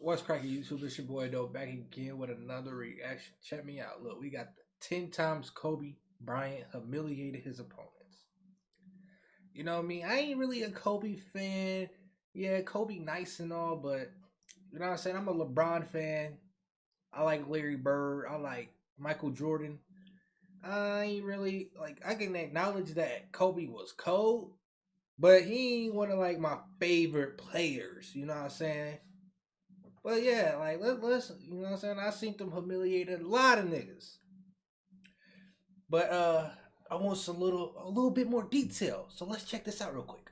What's cracking YouTube? It's your boy Doe back again with another reaction. Check me out. Look, we got the 10 times Kobe Bryant humiliated his opponents. You know what I mean? I ain't really a Kobe fan. Yeah, Kobe nice and all, but you know what I'm saying? I'm a LeBron fan. I like Larry Bird. I like Michael Jordan. I ain't really like I can acknowledge that Kobe was cold, but he ain't one of like my favorite players. You know what I'm saying? But yeah, like let's you know what I'm saying. I seen them humiliated a lot of niggas, but I want a little bit more detail. So let's check this out real quick.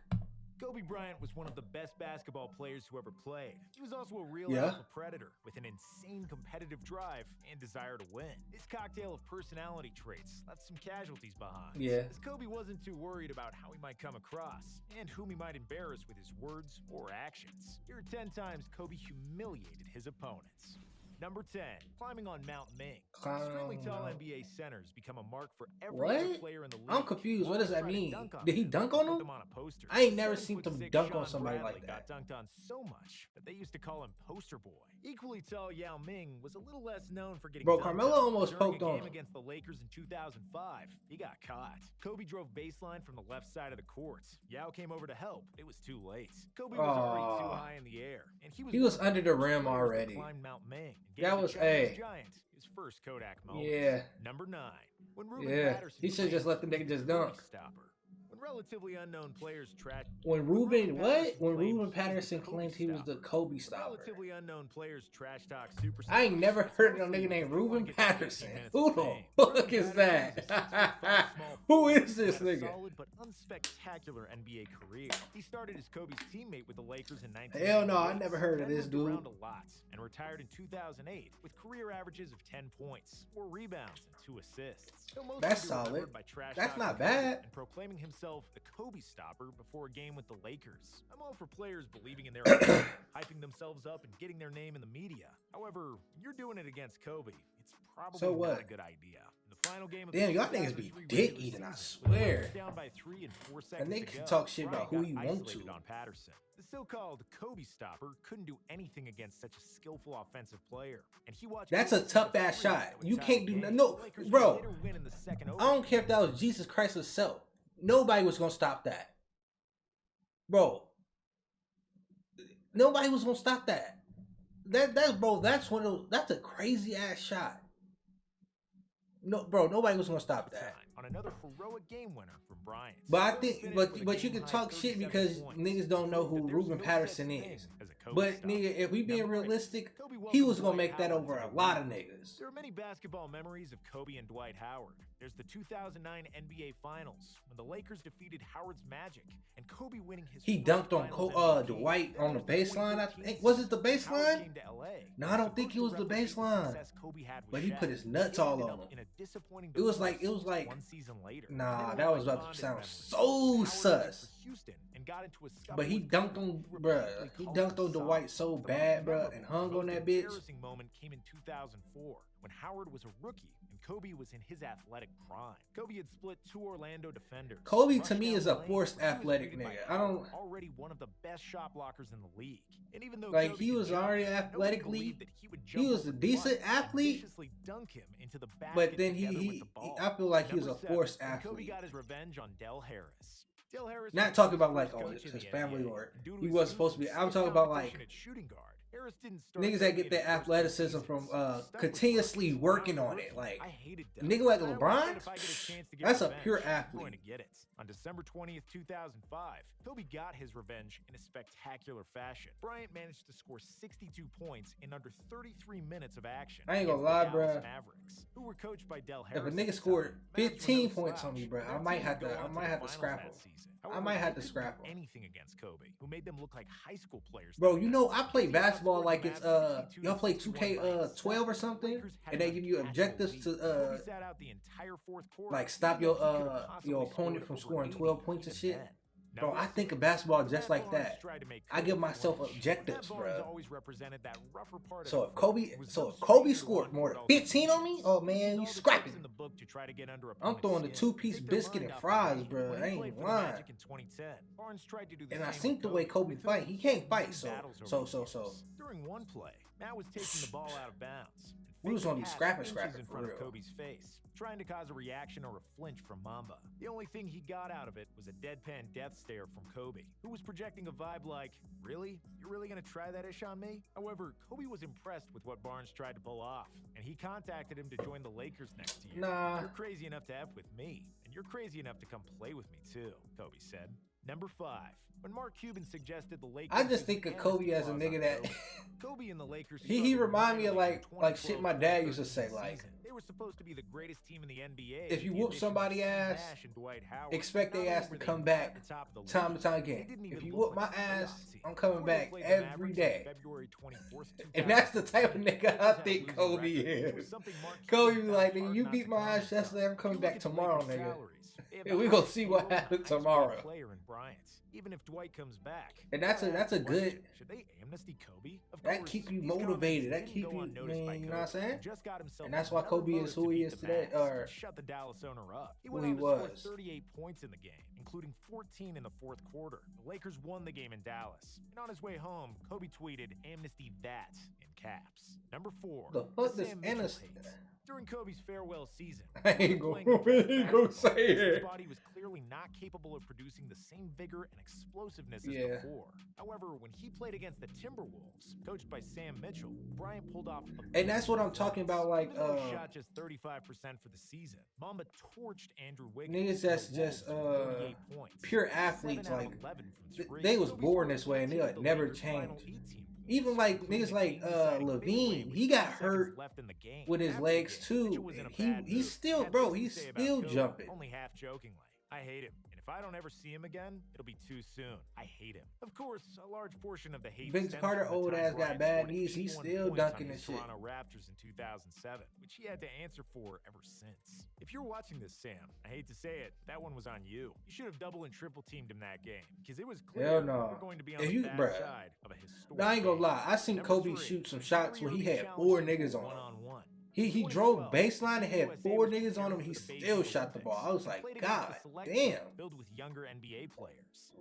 Kobe Bryant was one of the best basketball players who ever played. He was also a real Yeah, alpha predator with an insane competitive drive and desire to win. His cocktail of personality traits left some casualties behind, yeah. as Kobe wasn't too worried about how he might come across and whom he might embarrass with his words or actions. Here are 10 times Kobe humiliated his opponents. Number 10, climbing on Mount Ming. Extremely tall NBA centers become a mark for every other What? player in the league. I'm confused. What does that Always try to mean? dunk on Did he them dunk or on put him? them on a poster. I ain't never seen 7'6" them dunk on Sean somebody Bradley like that. got dunked on so much that they used to call him Poster Boy. Equally tall Yao Ming was a little less known for getting Bro, dunked Carmelo on. almost During poked a on game him. against the Lakers in 2005, he got caught. Kobe drove baseline from the left side of the court. Yao came over to help. It was too late. Kobe was already too high in the air, and He one was of the under the first rim players to already. climb Mount Ming and gave That the was Chinese a giant his first Kodak moment. yeah, Number 9. When Ruben yeah. Patterson He should just claimed let the nigga he was just the Kobe dunk. stopper. When relatively unknown players trash When when Ruben what? When claimed Ruben he was the Patterson Kobe claimed he was the stopper. Kobe When stopper. relatively unknown players trash talk superstars. I ain't never it's heard of no mostly nigga named because they wanna Ruben get that 15 Patterson. minutes Who of the fame. fuck Ruben is Patterson was a that? 6'5" small Who forward is who this had a nigga? solid but unspectacular NBA career. He started as Kobe's teammate with the Lakers in Hell no, I 1998, never heard of then this moved dude. around a lot, and retired in 2008 with career averages of 10 points, 4 rebounds, and 2 assists. He'll mostly That's be solid. remembered by trash That's talking not Kobe bad. and proclaiming himself the Kobe stopper before a game with the Lakers. I'm all for players believing in their ability, hyping themselves up, and getting their name in the media. However, when you're doing it against Kobe, it's probably So not what? a good idea. In the final game of Damn, the y'all niggas be 2003 dick regular eating, I season, with the Lakers swear. down by 3 and 4 A seconds nigga to can go, talk shit about Bryant who got he want isolated to. on Patterson. The so-called Kobe stopper couldn't do anything against such a skillful offensive player, and he watched. That's a Kobe tough take a ass three shot. that would You tie can't the do game. no, The Lakers would bro. later win in the second I don't overtime. care if that was Jesus Christ himself. Nobody was gonna stop that, bro. Nobody was gonna stop that. That's bro. That's one of those. That's a crazy ass shot. No, bro. Nobody was gonna stop that. On another heroic game winner from Bryant. But I Kobe think, finished but with a but you can game-high talk shit 37 because points, niggas don't know who proving that there's Ruben no Patterson such is. thing as a Kobe But stopper. nigga, if we being Number 8, realistic, Kobe he welcomed was gonna Dwight make that Howard over to a the lot of league. niggas. There are many basketball memories of Kobe and Dwight Howard. There's the 2009 NBA Finals when the Lakers defeated Howard's Magic and Kobe winning his He first dunked on Finals MVP. Dwight Then on the there's baseline. I 2013 think was it the season. Howard baseline? came to LA. No, I don't think it was the baseline. Success Kobe had with But he Shaq. put his nuts It all ended on up him. in a disappointing It was divorce like one season later. And nah. then That went was on about to fondest sound memories. so Howard played sus. for Houston and got into a scuffle But he with dunked Kobe, on, who bruh. repeatedly He called him dunked on soft. Dwight so The most bad, bruh, memorable and hung most on that bitch. embarrassing moment came in 2004 when Howard was a rookie and Kobe was in his athletic prime. Kobe had split 2 Orlando defenders. Kobe to rushed me down is the a lane, forced but he was athletic greeted by nigga. I don't Howard, already one of the best shot blockers in the league. And even though like Kobe he could was jump, already nobody athletically. believed that he would He jump was a over decent Dwight and athlete, viciously dunk him into the but basket then together with he the ball. I feel like he was a Number 7, forced when Kobe athlete. got his revenge on Del Harris. Del Harris Not was talking about Kobe's like oh first coach in his the family NBA. or Due to he his was supposed to be. youth I'm and talking about competition like at shooting guard, Harris didn't start niggas that Kobe get in their his first 2 athleticism from seasons. Stuck with continuously Bryant. When I working was a on it. rookie, Like I hated a Del. nigga like I always LeBron, said if I get a chance to get that's a revenge, pure I'm going athlete. to get it. On December 20th, 2005, Kobe got his revenge in a spectacular fashion. Bryant managed to score 62 points in under 33 minutes of action. I ain't gonna against lie, the Dallas bruh. Mavericks, who were coached by Del If Harris. a at nigga the scored time. Mavs were 15 no points on me, slouch, bro, but I their might team have would to go I on to might the have to finals scrap that him. season. I However, might have they to couldn't scrap do him. anything against Kobe, who made them look like high school players. Bro, that you year. know I play Kobe basketball outscored like the it's Mavs 62 y'all play to 61 by 2K itself. 12 or The something, Lakers had and an they give you uncatchable objectives lead. to Kobe sat out the entire fourth quarter, like stop even though he could have your possibly opponent scored from over scoring 80 12 points and even shit. then. Bro, I think of basketball just like that. I give myself objectives, bro. So if Kobe scored more than 15 on me, oh man, you scrapping. I'm throwing the two-piece biscuit and fries, bro. I ain't lying. And I seen the way Kobe fight. He can't fight, so. During one play, Matt was taking the ball out of bounds. We was gonna be scrapping in for front real. of Kobe's face, trying to cause a reaction or a flinch from Mamba. The only thing he got out of it was a deadpan death stare from Kobe, who was projecting a vibe like, "Really? You're really gonna try that ish on me?" However, Kobe was impressed with what Barnes tried to pull off, and he contacted him to join the Lakers next year. Nah. You're crazy enough to F with me, and you're crazy enough to come play with me too, Kobe said. Number 5. When Mark Cuban suggested the Lakers, I just think of Kobe as a nigga that Kobe and the Lakers. he remind me of like shit my dad used to say, like, they were supposed to be the greatest team in the NBA. if you whoop somebody's ass, expect their ass to come back time to time again. If you whoop my ass, I'm coming back every day. And that's the type of nigga I think Kobe is. Kobe be like, nigga, you beat my ass yesterday, I'm coming back tomorrow, nigga. And we gonna see what happens tomorrow. Even if Dwight comes back. And that's a good. Should they amnesty Kobe? That keep you motivated. That keep you, man, you know what I'm saying? And that's why Kobe is who he is today, or shut the Dallas owner up. who he was. 38 points in the game, including 14 in the fourth quarter. The Lakers won the game in Dallas. And on his way home, Kobe tweeted, "Amnesty that," in caps. Number 4. The fuck does amnesty? During Kobe's farewell season, I ain't gonna say it. His body was clearly not capable of producing the same vigor and explosiveness as before. However, when he played against the Timberwolves, coached by Sam Mitchell, Bryant pulled off and that's what I'm talking about, like shot just 35% for the season. Mamba torched Andrew niggas Wiggins. that's just pure athletes, like they was born this way and they'll never change. Even like niggas like Levine, he got hurt with his legs too. He's still, bro, he's still jumping. Only half jokingly. I hate him. And if I don't ever see him again, it'll be too soon. I hate him. Of course, a large portion of the hate. Vince Carter old ass got bad knees. He's still dunking and shit. Toronto Raptors in 2007, which he had to answer for ever since. If you're watching this, Sam, I hate to say it, that one was on you. You should have double and triple teamed him that game because it was clear hell no. we're going to be on the bad side of a historic. No, I ain't gonna lie. I seen Kobe shoot some shots where he had 4 niggas on him. He drove baseline and had 4 niggas on him. He still shot the ball. I was like, God damn. Filled with younger NBA players.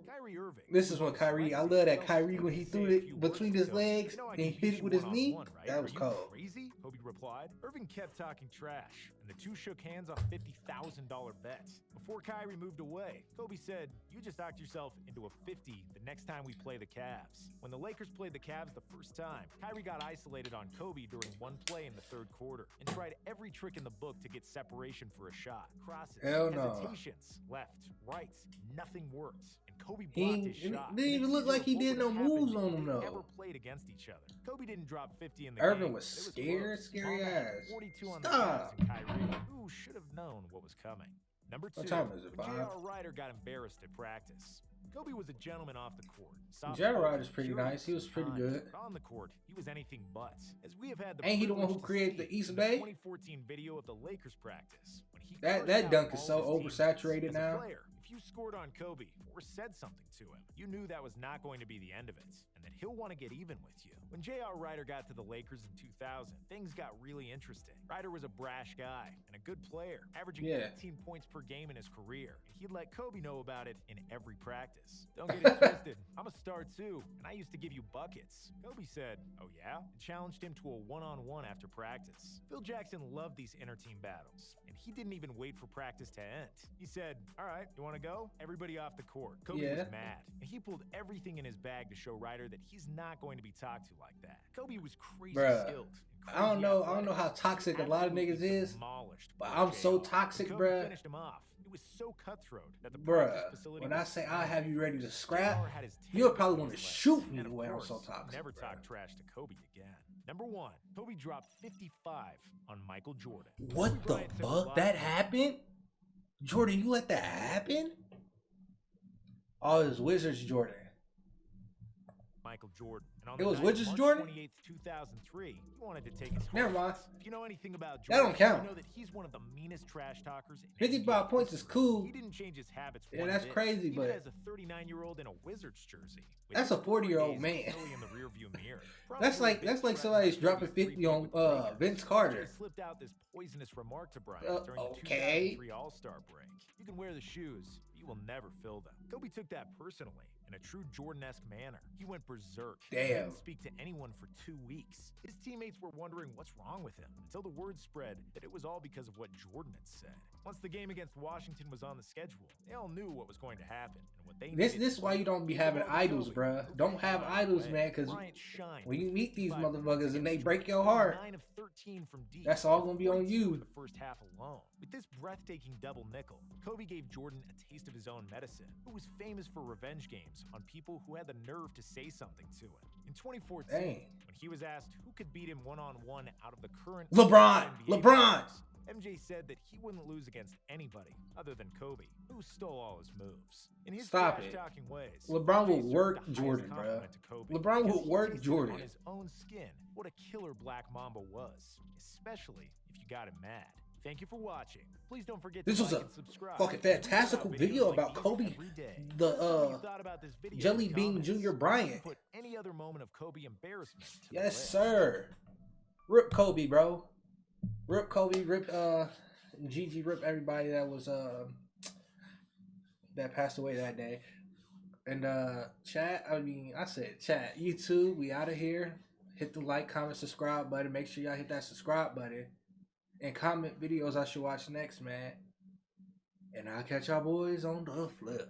Kyrie Irving. This is when Kyrie. I love that Kyrie when he threw it between his legs and he hit it with his knee. That was cold. Crazy? Kobe replied. Irving kept talking trash, and the two shook hands on $50,000 bets. Before Kyrie moved away, Kobe said, "You just knocked yourself into a 50 the next time we play the Cavs." When the Lakers played the Cavs the first time, Kyrie got isolated on Kobe during one play in the third quarter and tried every trick in the book to get separation for a shot. Crosses, hesitations, left, right, nothing worked. And Kobe blocked his shot. Didn't even look like he did no moves on him though. Never played against each other. Kobe didn't drop 50 in the Irving game. was scared, scary ass. 42 on the Cavs and Kyrie, who should have known what was coming. Number 2, what time is it, J.R. Ryder got embarrassed at practice. Kobe was a gentleman off the court. J.R. Ryder's pretty nice. He was pretty good. On the court, he was anything but. As we have had the ain't he the one who created the East Bay? 2014 video of the Lakers practice. When he that dunk is so oversaturated now. Player, if you scored on Kobe or said something to him, you knew that was not going to be the end of it, and that he'll want to get even with you. When J.R. Ryder got to the Lakers in 2000, things got really interesting. Ryder was a brash guy and a good player, averaging 18 points per game in his career, and he'd let Kobe know about it in every practice. Don't get it twisted. I'm a star too, and I used to give you buckets. Kobe said, "Oh yeah?" and challenged him to a one-on-one after practice. Phil Jackson loved these inter-team battles, and he didn't even wait for practice to end. He said, "All right, you want to go? Everybody off the court." Kobe was mad, and he pulled everything in his bag to show Ryder that he's not going to be talked to like that. Kobe was crazy skilled. I don't know how toxic a lot of niggas is, but I'm so toxic, bruh. Finished him off. It was so cutthroat that the when I say I'll have you ready to scrap, you'll probably want to shoot me the way I'm so toxic. Never talk trash to Kobe again. Number 1, Kobe dropped 55 on Michael Jordan. What the fuck? That happened? Jordan, you let that happen? Oh, it's Wizards Jordan. Michael Jordan. And on It the was night which of is March Jordan? 28th, 2003, he wanted to take his Never home mind. runs. If you know anything about That Jordan, don't count. you know that he's one of the meanest trash talkers in 55 NBA points is history. cool. He didn't change his habits Yeah, one that's bit, crazy, even but as a 39-year-old in a Wizards jersey. With that's a 40-year-old days man. early in the rearview mirror. That's Probably a like bit somebody's threatened by dropping Kobe's 50 on three-peat with the Lakers. Vince Carter. MJ slipped out this poisonous remark to Bryant during the Okay. 2003 All-Star break. You can wear the shoes, but you will never fill them. Kobe took that personally in a true Jordan-esque manner. He went berserk. Damn. He didn't speak to anyone for 2 weeks. His teammates were wondering what's wrong with him until the word spread that it was all because of what Jordan had said. Once the game against Washington was on the schedule, they all knew what was going to happen and what they This needed is to why do. you don't be Give the having ball to idols, Kobe, bruh. who Don't finished have the night idols, away. man, because Bryant shined when you with meet these 55 motherfuckers points and they against break your Jordan, heart, 9 of 13 from deep, that's all with gonna be on 42 you. in the first half alone. With this breathtaking double nickel, Kobe gave Jordan a taste of his own medicine, who was famous for revenge games on people who had the nerve to say something to him. In 2014, Dang. when he was asked who could beat him one-on-one out of the current LeBron! NBA LeBron! players, MJ said that he wouldn't lose against anybody other than Kobe, who stole all his moves. In his Stop it. trash-talking ways, LeBron MJ will served work the highest Jordan, bruh. compliment to Kobe LeBron because will he work tasted Jordan. on his own skin what a killer Black Mamba was, especially if you got him mad. Thank you for watching. Please don't forget This to was like a and subscribe. fucking We put out fantastical videos video like about these Kobe, every day. the, Let us know what you thought about this video Jelly in the Bean comments. Jr. You can Bryant. put any other moment of Kobe embarrassment to the Yes, list. sir. Rip Kobe, bro. Rip Kobe, rip Gigi, rip everybody that was that passed away that day. And chat, I said chat, YouTube, we out of here. Hit the like, comment, subscribe button. Make sure y'all hit that subscribe button. And comment videos I should watch next, man. And I'll catch y'all boys on the flip.